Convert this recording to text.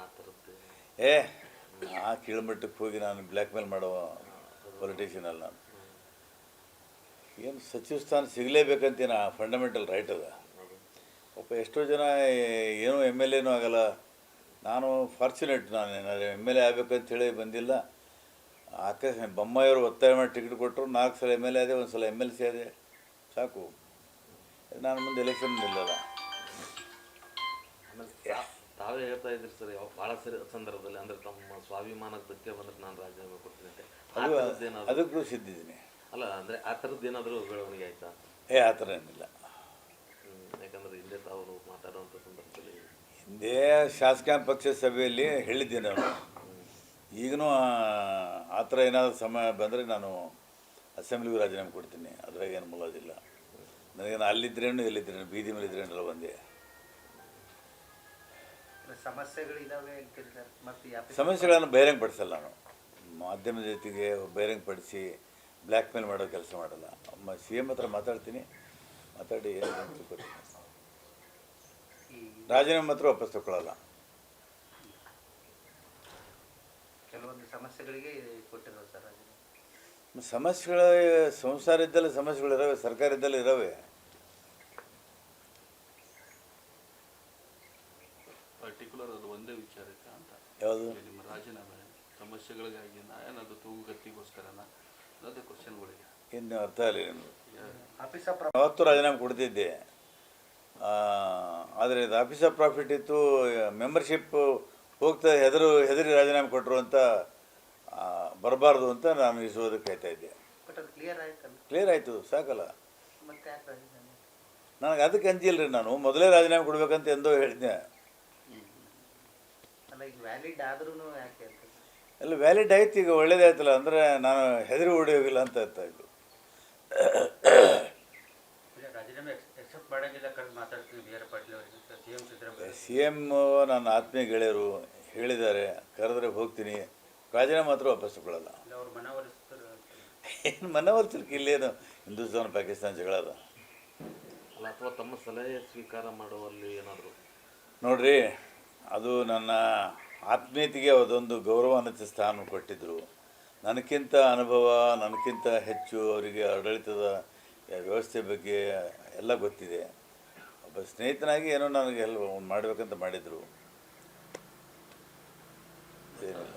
ಆ ಥರದ್ದು ಏ ಆ ಕೀಳ್ಮಟ್ಟಕ್ಕೆ ಹೋಗಿ ನಾನು ಬ್ಲ್ಯಾಕ್ ಮೇಲ್ ಮಾಡೋ ಪೊಲಿಟಿಷಿಯನ್ ಅಲ್ಲ ನಾನು. ಏನು ಸಚಿವ ಸ್ಥಾನ ಸಿಗಲೇಬೇಕಂತೇನು ಫಂಡಮೆಂಟಲ್ ರೈಟ್ ಅದ. ಪಾಪ ಎಷ್ಟೋ ಜನ ಏನೂ ಎಮ್ ಎಲ್ ಎನೂ ಆಗಲ್ಲ. ನಾನು ಫಾರ್ಚುನೇಟ್, ನಾನು ಏನಾದ್ರು ಎಮ್ ಎಲ್ ಎ ಆಗಬೇಕಂತೇಳಿ ಬಂದಿಲ್ಲ. ಬೊಮ್ಮಾಯಿಯವರು ಒತ್ತಾಯ ಮಾಡಿ ಟಿಕೆಟ್ ಕೊಟ್ಟರು, 4 ಸಲ ಎಮ್ ಎಲ್ ಎ ಆದೆ, 1 ಸಲ ಎಮ್ ಎಲ್ ಸಿ ಆದೆ, ಸಾಕು. ನಾನು ಮುಂದೆ ಎಲೆಕ್ಷನ್ ನಿಲ್ಲಲ್ಲ. ತಾವೇ ಹೇಳ್ತಾ ಇದ್ರಿ ಸರ್ ಭಾಳ ಸರಿ ಸಂದರ್ಭದಲ್ಲಿ, ಅಂದರೆ ತಮ್ಮ ಸ್ವಾಭಿಮಾನಕ್ಕೆ ಧಕ್ಕೆ ಬಂದ್ರೆ ನಾನು ರಾಜೀನಾಮೆ ಕೊಡ್ತೀನಿ ಅಂತ. ಅದಕ್ಕೂ ಸಿದ್ಧಿದ್ದೀನಿ. ಅಲ್ಲ ಅಂದರೆ ಆ ಥರದ್ದು ಏನಾದರೂ ಬೆಳವಣಿಗೆ ಆಯಿತಾ? ಆ ಥರ ಏನಿಲ್ಲ. ಯಾಕಂದರೆ ಹಿಂದೆ ತಾವು ಮಾತಾಡುವಂಥ ಸಂದರ್ಭದಲ್ಲಿ ಹಿಂದೆ ಶಾಸಕಾಂಗ ಪಕ್ಷದ ಸಭೆಯಲ್ಲಿ ಹೇಳಿದ್ದೆ ನಾನು. ಈಗಲೂ ಆ ಥರ ಏನಾದರೂ ಸಮಯ ಬಂದರೆ ನಾನು ಅಸೆಂಬ್ಲಿಗೂ ರಾಜೀನಾಮೆ ಕೊಡ್ತೀನಿ. ಅದ್ರಾಗ ಏನು ಮುಲಾಜಿಲ್ಲ. ನನಗೇನು ಅಲ್ಲಿದ್ರೇನು ಎಲ್ಲಿದ್ರೇನು, ಬೀದಿ ಮೇಲೆ ಇದ್ರೇನೆಲ್ಲ ಒಂದೇ. ಸಮಸ್ಯೆಗಳನ್ನು ಬಹಿರಂಗಪಡಿಸಲ್ಲ ನಾನು. ಮಾಧ್ಯಮದ ಜೊತೆಗೆ ಬಹಿರಂಗಪಡಿಸಿ ಬ್ಲ್ಯಾಕ್ ಮೇಲ್ ಮಾಡೋ ಕೆಲಸ ಮಾಡಲ್ಲ. CM ಹತ್ರ ಮಾತಾಡ್ತೀನಿ, ಮಾತಾಡಿ ಏನು ತಿಳ್ಕೊತೀನಿ. ರಾಜೀನಾಮೆ ಮಾತ್ರ ವಾಪಸ್ ತಗೊಳ್ಳಲ್ಲ. ಕೆಲವೊಂದು ಸಮಸ್ಯೆಗಳಿಗೆ ಕೊಟ್ಟಿರೋ ಸರ್. ಸಮಸ್ಯೆಗಳು ಸಂಸಾರ ಇದ್ದಲ್ಲಿ ಸಮಸ್ಯೆಗಳು ಇದ್ದಾವೆ, ಸರ್ಕಾರ ಇದ್ದಲ್ಲಿ ಇದ್ದಾವೆ. ಪರ್ಟಿಕ್ಯುಲರ್ ಅದು ಒಂದೇ ವಿಚಾರಕ್ಕೆ ಅಂತ ಯಾವುದು ನಿಮ್ಮ ರಾಜೀನಾಮೆ ಸಮಸ್ಯೆಗಳಿಗಾಗಿ ಏನಾದರೂ ತೂಗುಗತ್ತಿಗೋಸ್ಕರನ ಅದೇ ಕ್ವಶನ್ಗಳಿಗೆ ಇನ್ನು ಅರ್ಥ ಆಗಲಿ ನಿಮ್ಮದು. ಅವತ್ತು ರಾಜೀನಾಮೆ ಕೊಡ್ತಿದ್ದೆ, ಆದರೆ ಇದು ಆಫೀಸ್ ಆಫ್ ಪ್ರಾಫಿಟ್ ಇತ್ತು. ಮೆಂಬರ್ಶಿಪ್ ಹೋಗ್ತಾ ಹೆದರಿ ರಾಜೀನಾಮೆ ಕೊಟ್ಟರು ಅಂತ ಬರಬಾರ್ದು ಅಂತ ನಾನು ಇಸುವುದಕ್ಕೆ ಕಾಯ್ತಾ ಇದ್ದೆ. ಕ್ಲಿಯರ್ ಆಯಿತು, ಸಾಕಲ್ಲ. ನನಗೆ ಅದಕ್ಕೆ ಅಂಜಿಲ್ಲ ರೀ. ನಾನು ಮೊದಲೇ ರಾಜೀನಾಮೆ ಕೊಡಬೇಕಂತ ಎಂದೋ ಹೇಳಿದ್ದೆ. ಎಲ್ಲ ವ್ಯಾಲಿಡ್ ಆಯ್ತು, ಈಗ ಒಳ್ಳೇದಾಯ್ತಲ್ಲ. ಅಂದರೆ ನಾನು ಹೆದರಿ ಓಡಿ ಹೋಗಿಲ್ಲ ಅಂತ ಅರ್ಥ ಆಯಿತು. CM ನನ್ನ ಆತ್ಮೀಯ ಗೆಳೆಯರು ಹೇಳಿದ್ದಾರೆ, ಕರೆದ್ರೆ ಹೋಗ್ತೀನಿ. ರಾಜೀನಾಮೆ ಮಾತ್ರ ವಾಪಸ್ ತಗೊಳ್ಳಲ್ಲ. ಏನು ಮನವರ್ತಿರ್ಕೆ, ಇಲ್ಲೇನು ಹಿಂದೂಸ್ತಾನ ಪಾಕಿಸ್ತಾನ ಜಗಳ ಅದ ಅಲ್ಲ, ಅಥವಾ ತಮ್ಮ ಸಲಹೆ ಸ್ವೀಕಾರ ಮಾಡುವಲ್ಲಿ ಏನಾದರೂ ನೋಡ್ರಿ. ಅದು ನನ್ನ ಆತ್ಮೀಯತೆಗೆ ಅದೊಂದು ಗೌರವಾನ್ವಿತ ಸ್ಥಾನ ಕೊಟ್ಟಿದ್ದರು. ನನಗಿಂತ ಅನುಭವ, ನನಗಿಂತ ಹೆಚ್ಚು ಅವರಿಗೆ ಆಡಳಿತದ ವ್ಯವಸ್ಥೆ ಬಗ್ಗೆ ಎಲ್ಲ ಗೊತ್ತಿದೆ. ಒಬ್ಬ ಸ್ನೇಹಿತನಾಗಿ ಏನೋ ನನಗೆ ಎಲ್ಲ ಮಾಡಬೇಕಂತ ಮಾಡಿದರು. ಏನಿಲ್ಲ.